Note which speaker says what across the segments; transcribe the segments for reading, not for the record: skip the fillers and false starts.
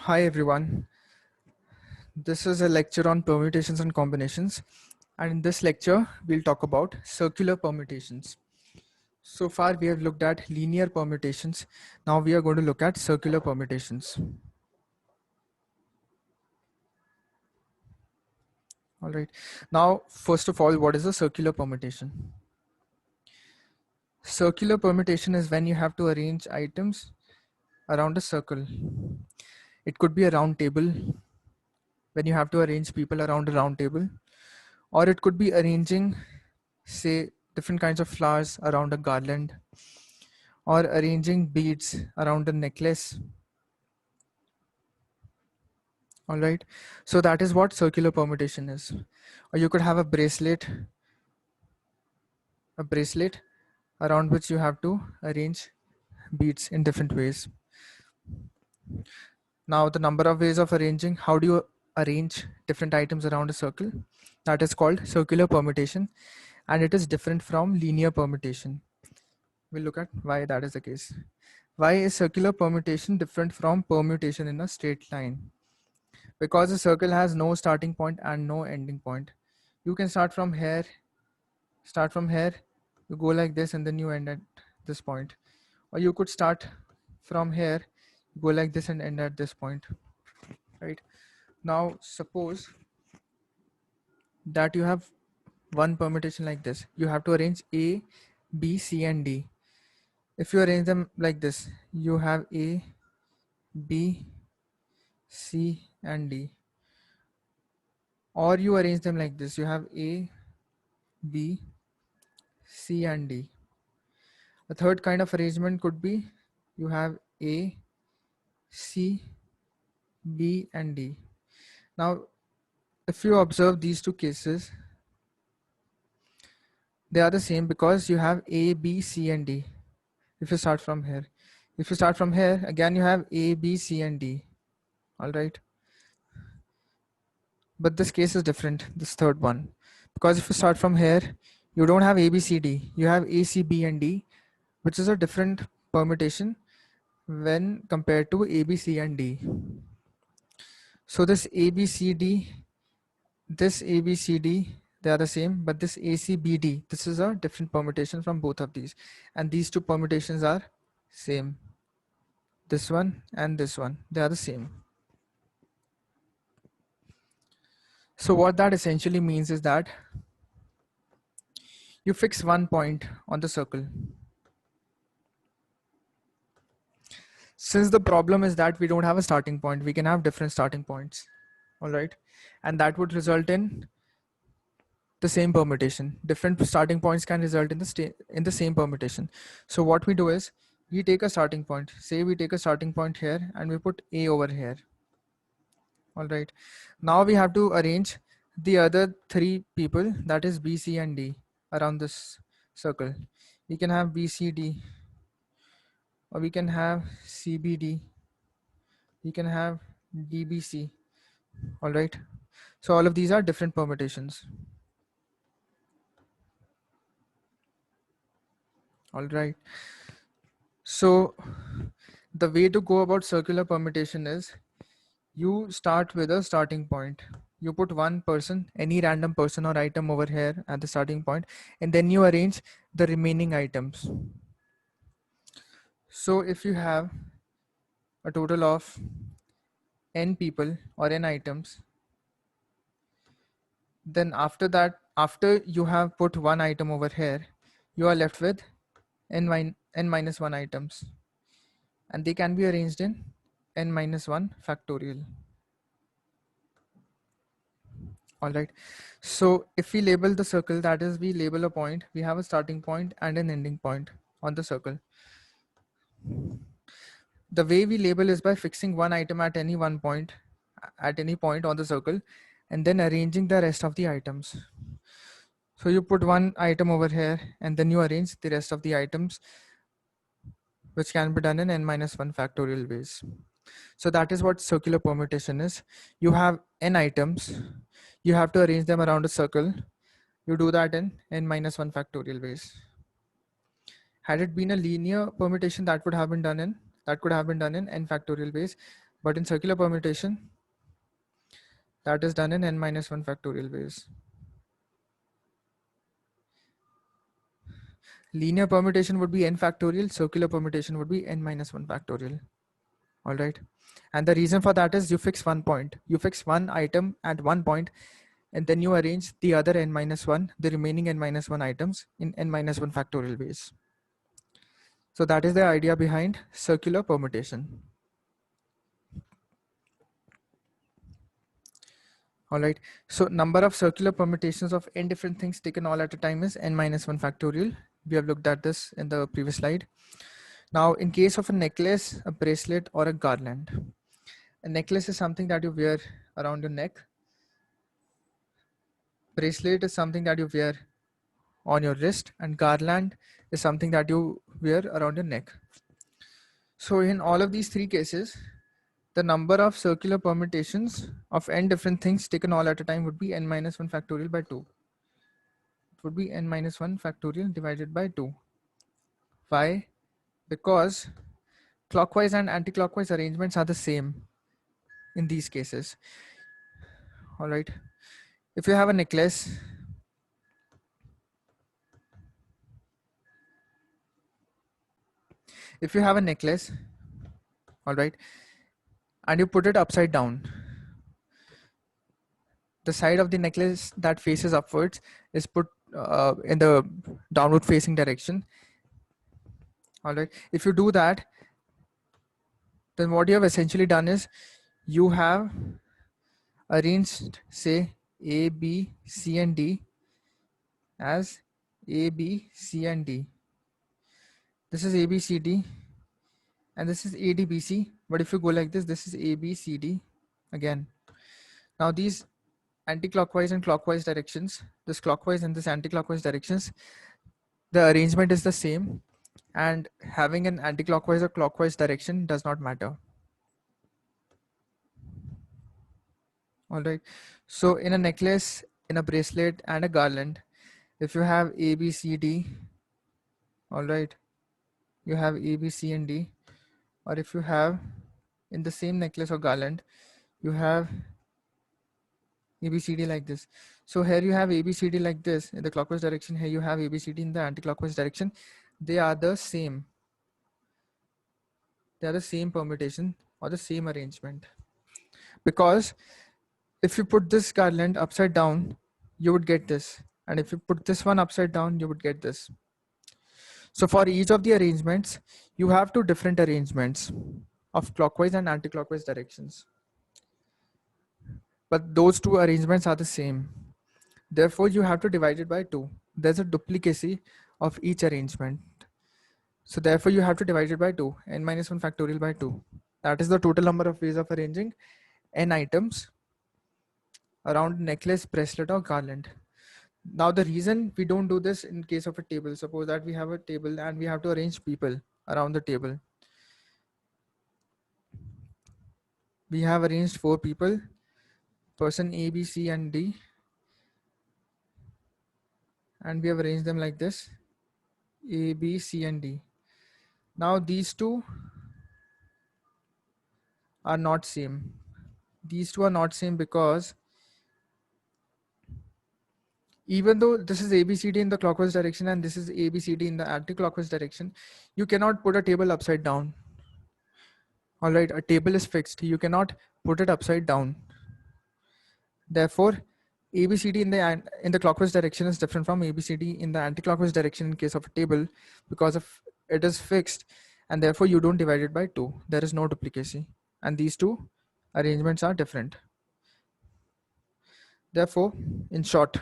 Speaker 1: Hi everyone, this is a lecture on permutations and combinations, and in this lecture we'll talk about circular permutations. So far we have looked at linear permutations, now we are going to look at circular permutations. Alright, now first of all, what is a circular permutation? Circular permutation is when you have to arrange items around a circle. It could be a round table, when you have to arrange people around a round table, or it could be arranging, say, different kinds of flowers around a garland, or arranging beads around a necklace. All right, so that is what circular permutation is. Or you could have a bracelet around which you have to arrange beads in different ways. Now the number of ways of arranging, how do you arrange different items around a circle? That is called circular permutation, and it is different from linear permutation. We'll look at why that is the case. Why is circular permutation different from permutation in a straight line? Because a circle has no starting point and no ending point. You can start from here, you go like this, and then you end at this point. Or you could start from here, go like this and end at this point. Right? Now suppose that you have one permutation like this. You have to arrange A, B, C, and D. If you arrange them like this, you have A, B, C, and D. Or you arrange them like this, you have A, B, C, and D. A third kind of arrangement could be you have A, C, B, and D. Now, if you observe these two cases, they are the same because you have A, B, C, and D. If you start from here, again you have A, B, C, and D. All right. But this case is different, this third one, because if you start from here, you don't have A, B, C, D. You have A, C, B, and D, which is a different permutation when compared to A, B, C, and D. So this A, B, C, D, they are the same, but this A, C, B, D, this is a different permutation from both of these. And these two permutations are same. This one and this one, they are the same. So what that essentially means is that you fix one point on the circle. Since the problem is that we don't have a starting point, we can have different starting points. All right. And that would result in the same permutation. Different starting points can result in the same permutation. So what we do is we take a starting point. Say we take a starting point here and we put A over here. All right. Now we have to arrange the other three people, that is B, C, and D, around this circle. We can have B, C, D, or we can have C, B, D. We can have D, B, C. All right. So all of these are different permutations. All right. So the way to go about circular permutation is you start with a starting point. You put one person, any random person or item over here at the starting point, and then you arrange the remaining items. So if you have a total of n people or n items, then after that, after you have put one item over here, you are left with n minus 1 items, and they can be arranged in n minus 1 factorial. All right. So if we label the circle, that is, we label a point, we have a starting point and an ending point on the circle. The way we label is by fixing one item at any point on the circle, and then arranging the rest of the items. So you put one item over here and then you arrange the rest of the items, which can be done in n minus 1 factorial ways. So that is what circular permutation is. You have n items, you have to arrange them around a circle. You do that in n minus 1 factorial ways. Had it been a linear permutation, that could have been done in n factorial ways. But in circular permutation, that is done in n minus 1 factorial ways. Linear permutation would be n factorial, circular permutation would be n minus 1 factorial. All right. And the reason for that is you fix one point. You fix one item at one point, and then you arrange the other n minus 1, the remaining n minus 1 items in n minus 1 factorial ways. So that is the idea behind circular permutation. All right. So number of circular permutations of n different things taken all at a time is n minus 1 factorial. We have looked at this in the previous slide. Now, in case of a necklace, a bracelet, or a garland, a necklace is something that you wear around your neck. Bracelet is something that you wear on your wrist, and garland is something that you wear around your neck. So in all of these three cases, the number of circular permutations of n different things taken all at a time would be n minus 1 factorial by 2. It would be n minus 1 factorial divided by 2. Why? Because clockwise and anti-clockwise arrangements are the same in these cases. All right. If you have a necklace, all right, and you put it upside down, the side of the necklace that faces upwards is put in the downward facing direction. All right. If you do that, then what you have essentially done is you have arranged, say, A, B, C, and D as A, B, C, and D. This is A, B, C, D, and this is A, D, B, C. But if you go like this is A, B, C, D again. Now these anti-clockwise and clockwise directions, this clockwise and this anti-clockwise directions, the arrangement is the same, and having an anti-clockwise or clockwise direction does not matter. All right. So in a necklace, in a bracelet, and a garland, if you have A, B, C, D, all right, you have A, B, C, and D, or if you have in the same necklace or garland, you have A, B, C, D like this. So here you have A, B, C, D like this in the clockwise direction. Here you have A, B, C, D in the anti-clockwise direction. They are the same. They are the same permutation or the same arrangement. Because if you put this garland upside down, you would get this. And if you put this one upside down, you would get this. So for each of the arrangements, you have two different arrangements of clockwise and anti-clockwise directions. But those two arrangements are the same. Therefore, you have to divide it by 2. There's a duplicacy of each arrangement. So therefore, you have to divide it by 2, n minus 1 factorial by 2. That is the total number of ways of arranging n items around necklace, bracelet, or garland. Now, the reason we don't do this in case of a table, suppose that we have a table and we have to arrange people around the table. We have arranged 4 people, person A, B, C, and D, and we have arranged them like this, A, B, C, and D. Now these two are not same. These two are not same because even though this is ABCD in the clockwise direction and this is ABCD in the anti-clockwise direction, you cannot put a table upside down. All right, a table is fixed. You cannot put it upside down. Therefore, ABCD in the clockwise direction is different from ABCD in the anti-clockwise direction in case of a table because of it is fixed, and therefore you don't divide it by 2. There is no duplicacy, and these two arrangements are different. Therefore, in short,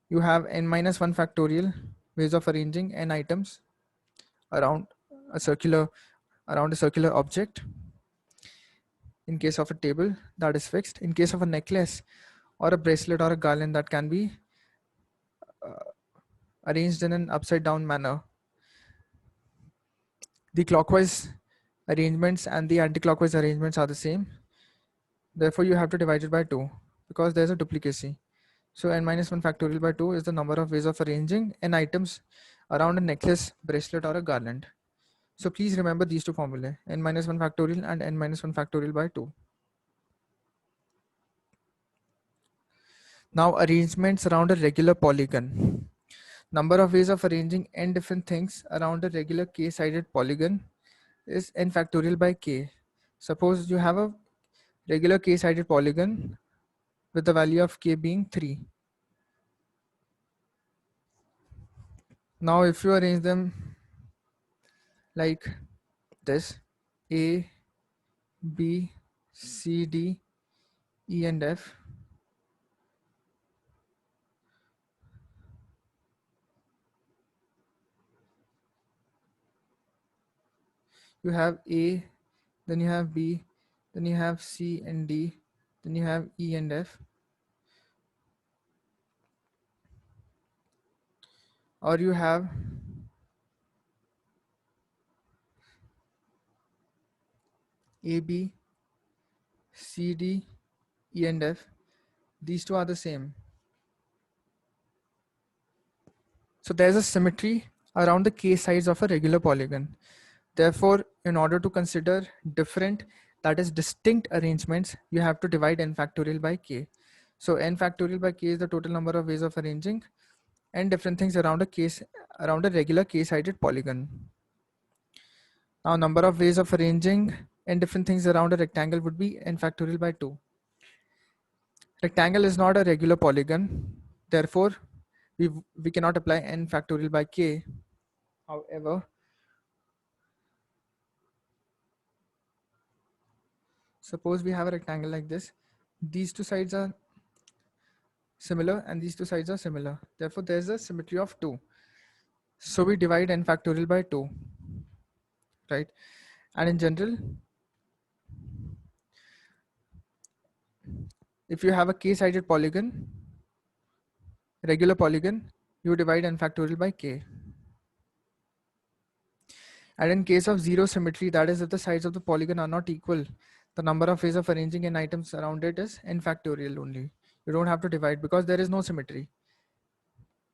Speaker 1: you have n minus 1 factorial ways of arranging n items around a circular object. In case of a table that is fixed, in case of a necklace or a bracelet or a garland that can be arranged in an upside down manner, the clockwise arrangements and the anti-clockwise arrangements are the same. Therefore, you have to divide it by 2 because there's a duplicacy. So n minus 1 factorial by 2 is the number of ways of arranging n items around a necklace, bracelet, or a garland. So please remember these two formulae, n minus 1 factorial and n minus 1 factorial by 2. Now arrangements around a regular polygon. Number of ways of arranging n different things around a regular k-sided polygon is n factorial by k. Suppose you have a regular k-sided polygon with the value of k being 3. Now if you arrange them like this, A, B, C, D, E and F, you have A, then you have B, then you have C and D, then you have E and F, or you have A, B, C, D, E and F. These two are the same. So there's a symmetry around the k sides of a regular polygon. Therefore, in order to consider different, that is distinct arrangements, you have to divide n factorial by k. So n factorial by k is the total number of ways of arranging n different things around a regular k-sided polygon. Now number of ways of arranging n different things around a rectangle would be n factorial by 2. Rectangle is not a regular polygon, therefore we cannot apply n factorial by k. However, suppose we have a rectangle like this. These two sides are similar and these two sides are similar. Therefore, there's a symmetry of 2. So we divide n factorial by 2, right? And in general, if you have a k-sided polygon, regular polygon, you divide n factorial by k. And in case of zero symmetry, that is if the sides of the polygon are not equal, the number of ways of arranging n items around it is n factorial only. You don't have to divide because there is no symmetry.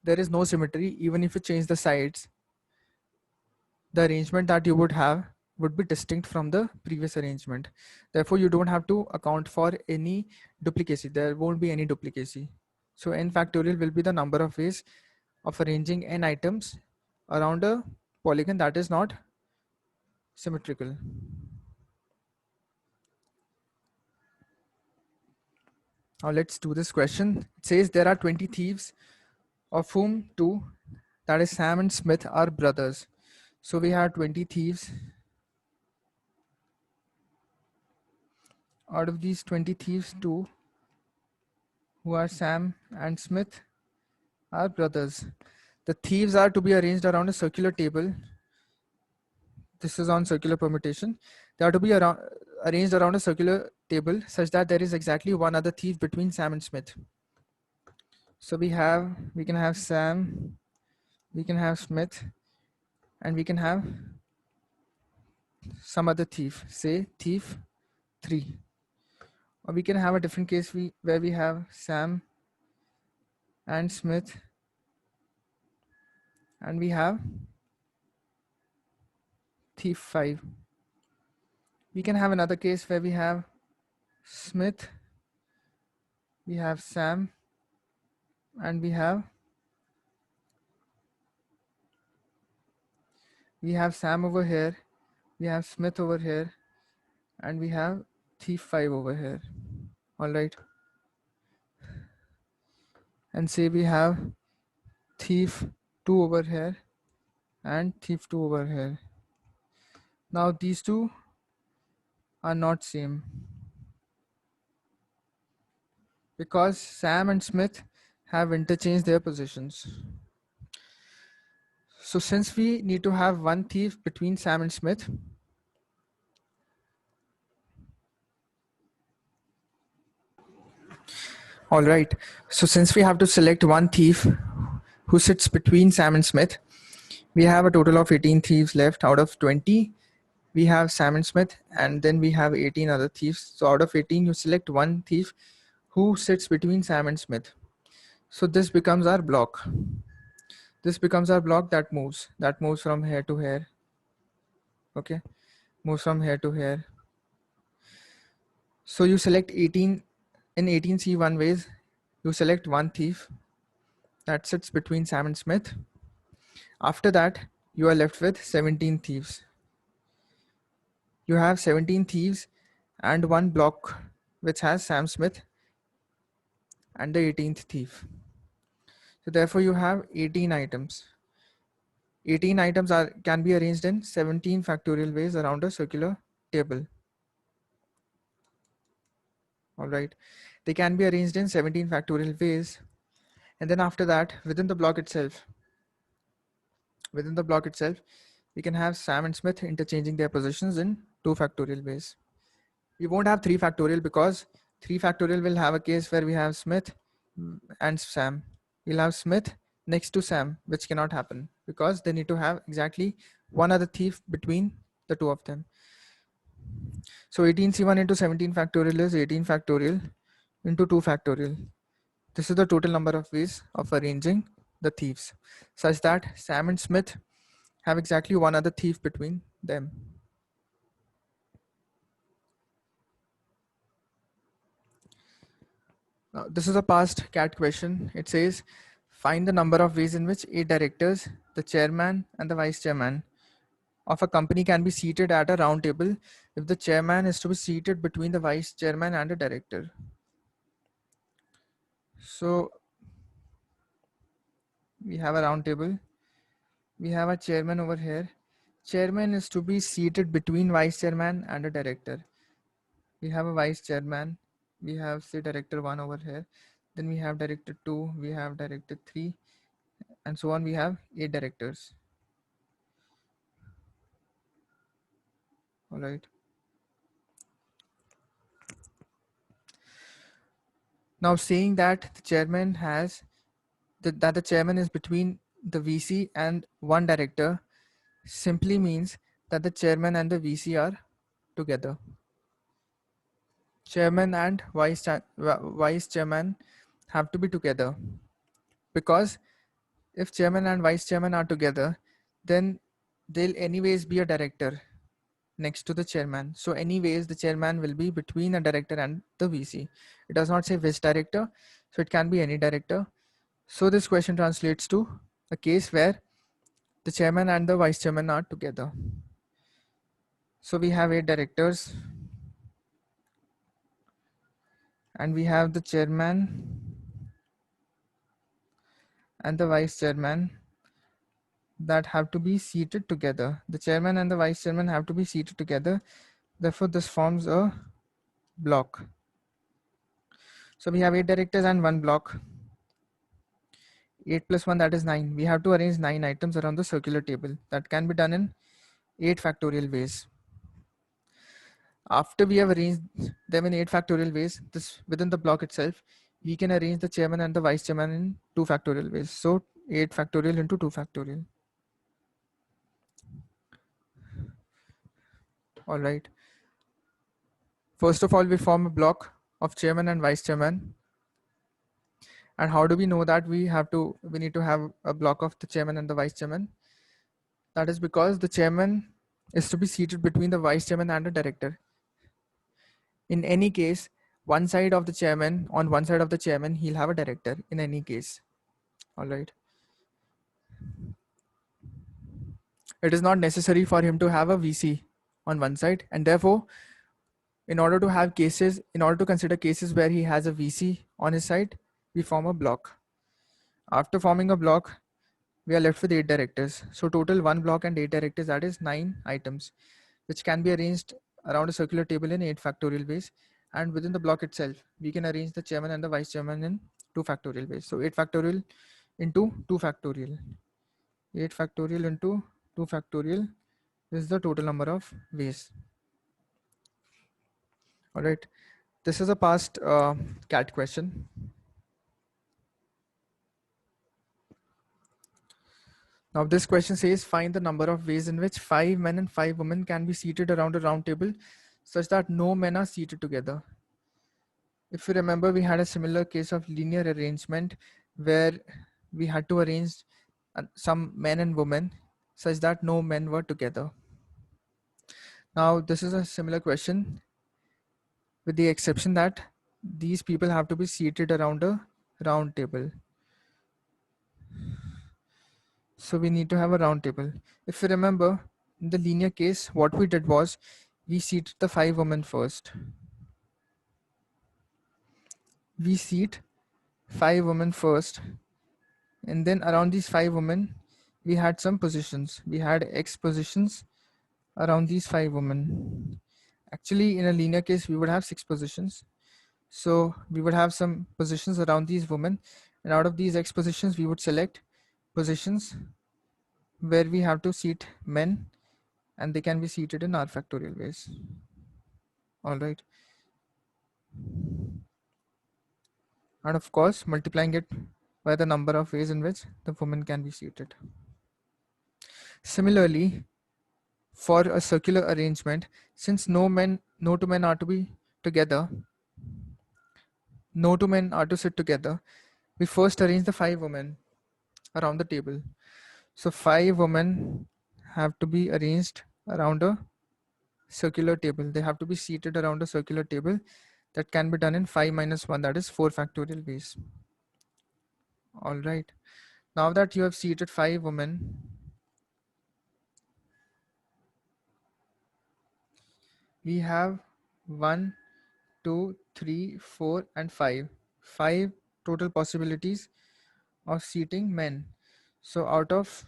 Speaker 1: There is no symmetry even if you change the sides. The arrangement that you would have would be distinct from the previous arrangement. Therefore, you don't have to account for any duplicacy. There won't be any duplicacy. So n factorial will be the number of ways of arranging n items around a polygon that is not symmetrical. Now let's do this question. It says there are 20 thieves, of whom 2, that is Sam and Smith, are brothers. So we have 20 thieves. Out of these 20 thieves, 2, who are Sam and Smith, are brothers. The thieves are to be arranged around a circular table. This is on circular permutation. They are to be arranged around a circular table such that there is exactly one other thief between Sam and Smith. So we can have Sam, we can have Smith, and we can have some other thief, say thief 3. Or we can have a different case where we have Sam and Smith, and we have thief 5. We can have another case where we have Smith, we have Sam, and we have Sam over here, we have Smith over here, and we have thief 5 over here. All right. And say we have thief 2 over here and thief 2 over here. Now these two are not same because Sam and Smith have interchanged their positions. So since we need to have one thief between Sam and Smith, all right. So since we have to select one thief who sits between Sam and Smith, we have a total of 18 thieves left. Out of 20, we have Sam and Smith, and then we have 18 other thieves. So out of 18, you select one thief who sits between Sam and Smith. So this becomes our block. This becomes our block that moves from here to here. Okay, moves from here to here. So you select 18 in 18C1 ways. You select one thief that sits between Sam and Smith. After that, you are left with 17 thieves. You have 17 thieves and one block which has Sam Smith and the 18th thief. So therefore you have 18 items. 18 items can be arranged in 17 factorial ways around a circular table. All right. They can be arranged in 17 factorial ways. And then after that, within the block itself, we can have Sam and Smith interchanging their positions in 2 factorial ways. We won't have 3 factorial because 3 factorial will have a case where we have Smith and Sam. We'll have Smith next to Sam, which cannot happen because they need to have exactly one other thief between the two of them. So 18C1 into 17 factorial is 18 factorial into 2 factorial. This is the total number of ways of arranging the thieves, such that Sam and Smith have exactly one other thief between them. Now, this is a past CAT question. It says, find the number of ways in which 8 directors, the chairman and the vice chairman of a company can be seated at a round table if the chairman is to be seated between the vice chairman and a director. So we have a round table. We have a chairman over here. Chairman is to be seated between vice chairman and a director. We have a vice chairman. We have say director 1 over here. Then we have director 2. We have director 3. And so on. We have 8 directors. All right. Now saying that the chairman has that the chairman is between the VC and one director simply means that the chairman and the VC are together. Chairman and vice chairman have to be together, because if chairman and vice chairman are together, then they'll anyways be a director next to the chairman. So anyways, the chairman will be between a director and the VC. It does not say which director, so it can be any director. So this question translates to a case where the chairman and the vice chairman are together. So we have 8 directors and we have the chairman and the vice chairman that have to be seated together. The chairman and the vice chairman have to be seated together. Therefore, this forms a block. So we have 8 directors and 1 block. 8 plus 1, that is 9. We have to arrange 9 items around the circular table. That can be done in 8 factorial ways. After we have arranged them in 8 factorial ways, this within the block itself, we can arrange the chairman and the vice chairman in 2 factorial ways. So 8 factorial into 2 factorial. All right. First of all, we form a block of chairman and vice chairman. And how do we know that we need to have a block of the chairman and the vice chairman? That is because the chairman is to be seated between the vice chairman and the director. In any case, on one side of the chairman, he'll have a director in any case. All right. It is not necessary for him to have a VC on one side, and therefore, in order to consider cases where he has a VC on his side, we form a block. After forming a block, we are left with 8 directors. So total 1 block and 8 directors, that is 9 items, which can be arranged around a circular table in 8 factorial ways. And within the block itself, we can arrange the chairman and the vice chairman in 2 factorial ways. So 8 factorial into 2 factorial. 8 factorial into 2 factorial is the total number of ways. All right. This is a past CAT question. Now this question says, find the number of ways in which 5 men and 5 women can be seated around a round table such that no men are seated together. If you remember, we had a similar case of linear arrangement where we had to arrange some men and women such that no men were together. Now this is a similar question with the exception that these people have to be seated around a round table. So we need to have a round table. If you remember, in the linear case, what we did was we seated the 5 women first. We seat 5 women first, and then around these 5 women, we had some positions. We had X positions around these 5 women. Actually, in a linear case, we would have 6 positions. So we would have some positions around these women, and out of these X positions, we would select positions where we have to seat men, and they can be seated in R factorial ways. All right. And of course, multiplying it by the number of ways in which the woman can be seated. Similarly, for a circular arrangement, since no two men are to be together, no two men are to sit together, we first arrange the 5 women around the table. So 5 women have to be arranged around a circular table. They have to be seated around a circular table that can be done in 5 minus 1, that is 4 factorial ways. All right. Now that you have seated 5 women, we have 1, 2, 3, 4, and 5. 5 total possibilities of seating men. So out of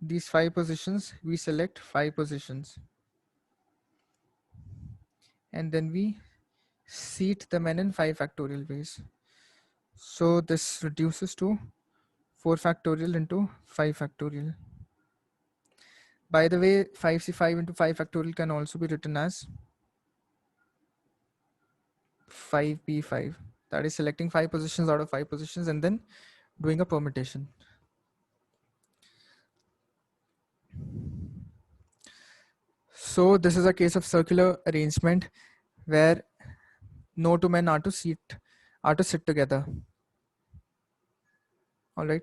Speaker 1: these 5 positions, we select 5 positions. And then we seat the men in 5 factorial ways. So this reduces to 4 factorial into 5 factorial. By the way, 5c5 into 5 factorial can also be written as 5p5. That is selecting 5 positions out of 5 positions and then doing a permutation. So this is a case of circular arrangement where no two men are to sit together. All right.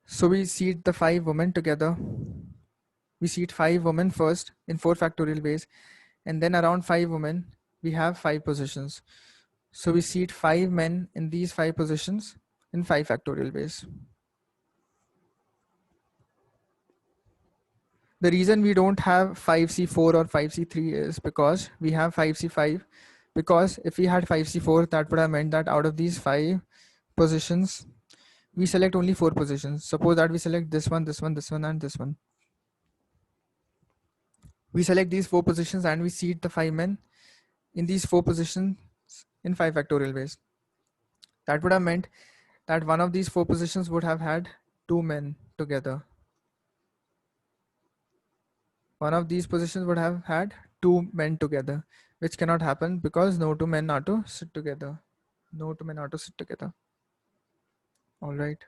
Speaker 1: So we seat the 5 women together. We seat 5 women first in 4 factorial ways, and then around 5 women we have 5 positions. So we seat 5 men in these 5 positions in 5 factorial ways. The reason we don't have 5c4 or 5c3 is because we have 5c5. Because if we had 5c4, that would have meant that out of these 5 positions, we select only 4 positions. Suppose that we select this one, this one, this one, and this one. We select these 4 positions and we seat the 5 men in these 4 positions in 5 factorial ways. That would have meant that one of these 4 positions would have had 2 men together. One of these positions would have had 2 men together, which cannot happen because no 2 men are to sit together. No 2 men are to sit together. All right.